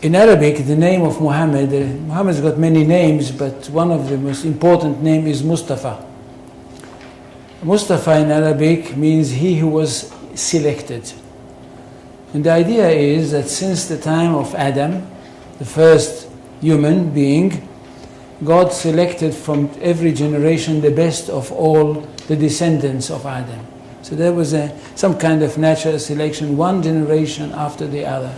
In Arabic, the name of Muhammad, Muhammad's got many names, but one of the most important name is Mustafa. Mustafa in Arabic means he who was selected. And the idea is that since the time of Adam, the first human being, God selected from every generation the best of all the descendants of Adam. So there was some kind of natural selection, one generation after the other.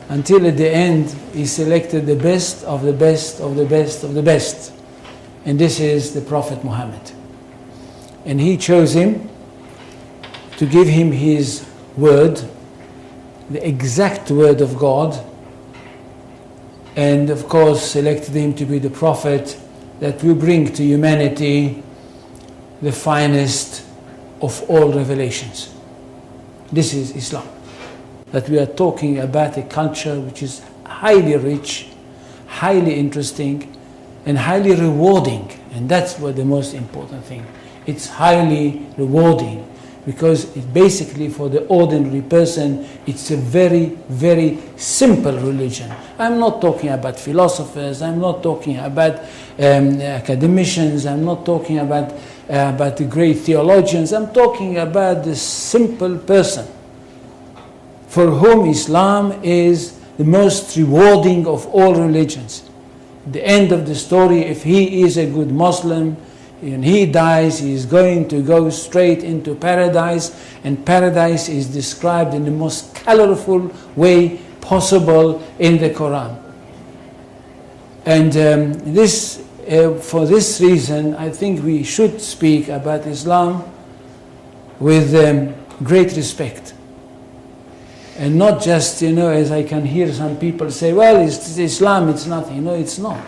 Until at the end, he selected the best of the best of the best of the best. And this is the Prophet Muhammad. And he chose him to give him his word, the exact word of God, and of course selected him to be the prophet that will bring to humanity the finest of all revelations. This is Islam. That we are talking about a culture which is highly rich, highly interesting, and highly rewarding. And that's what the most important thing. It's highly rewarding because it basically, for the ordinary person, it's a very, very simple religion. I'm not talking about philosophers, I'm not talking about academicians, I'm not talking about the great theologians, I'm talking about the simple person for whom Islam is the most rewarding of all religions. At the end of the story, if he is a good Muslim, and he dies, he is going to go straight into paradise, and paradise is described in the most colorful way possible in the Quran. And for this reason, I think we should speak about Islam with great respect. And not just, as I can hear some people say, well, it's Islam, it's nothing. No, it's not.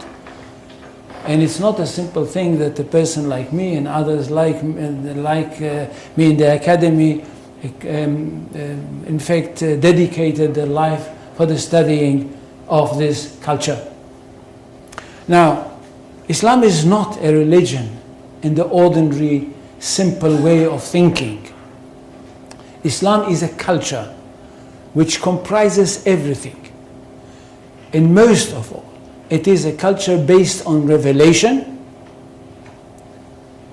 And it's not a simple thing that a person like me and others like me in the academy, in fact, dedicated their life for the studying of this culture. Now, Islam is not a religion in the ordinary, simple way of thinking. Islam is a culture which comprises everything. And most of all, it is a culture based on revelation,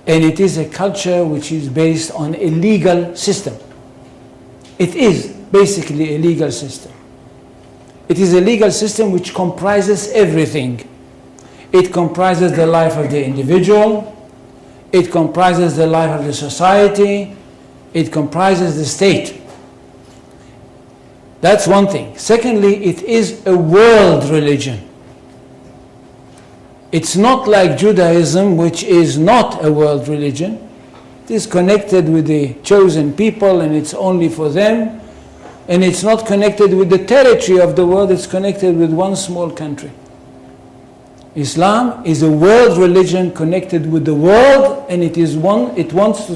and it is a culture which is based on a legal system. It is basically a legal system. It is a legal system which comprises everything. It comprises the life of the individual, it comprises the life of the society, it comprises the state. That's one thing. Secondly, it is a world religion. It's not like Judaism, which is not a world religion. It is connected with the chosen people and it's only for them. And it's not connected with the territory of the world, it's connected with one small country. Islam is a world religion connected with the world, and it wants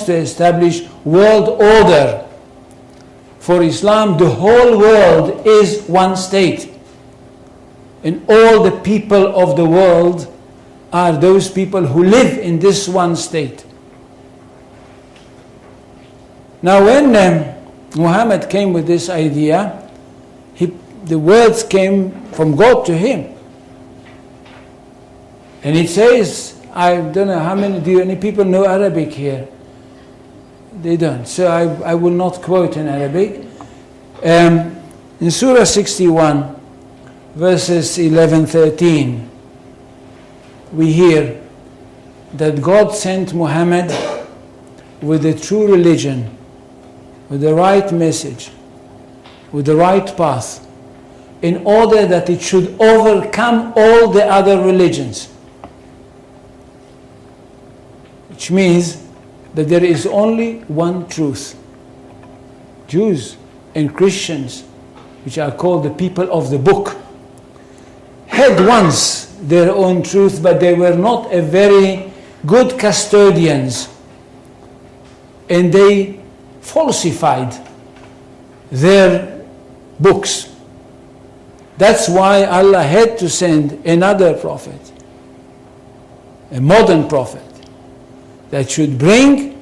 to establish world order. For Islam, the whole world is one state. And all the people of the world are those people who live in this one state. Now when Muhammad came with this idea, the words came from God to him. And it says, I don't know how many, do any people know Arabic here? They don't. So I will not quote in Arabic. In Surah 61, verses 11-13, we hear that God sent Muhammad with the true religion, with the right message, with the right path, in order that it should overcome all the other religions. Which means that there is only one truth. Jews and Christians, which are called the people of the book, had once their own truth, but they were not a very good custodians, and they falsified their books. That's why Allah had to send another prophet, a modern prophet, that should bring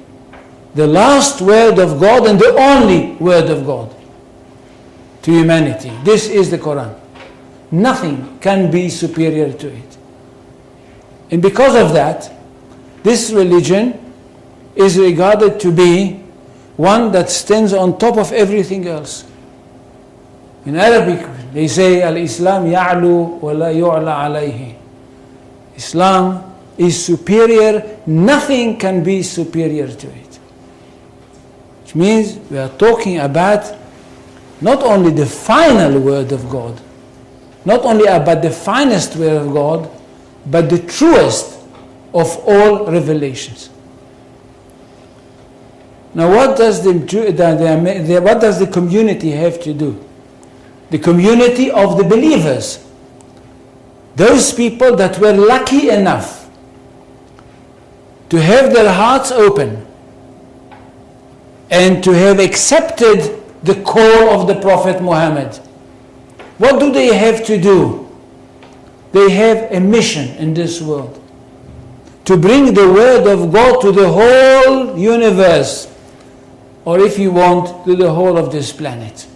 the last word of God and the only word of God. to humanity. This is the Quran. Nothing can be superior to it. And because of that, this religion is regarded to be one that stands on top of everything else. In Arabic, they say, Al-Islam ya'lu wa la yu'la alayhi. Islam is superior, nothing can be superior to it. Which means we are talking about not only the final word of God, not only about the finest word of God, but the truest of all revelations. Now what does the community have to do? The community of the believers. Those people that were lucky enough to have their hearts open and to have accepted the call of the Prophet Muhammad. What do they have to do? They have a mission in this world. To bring the word of God to the whole universe, or if you want, to the whole of this planet.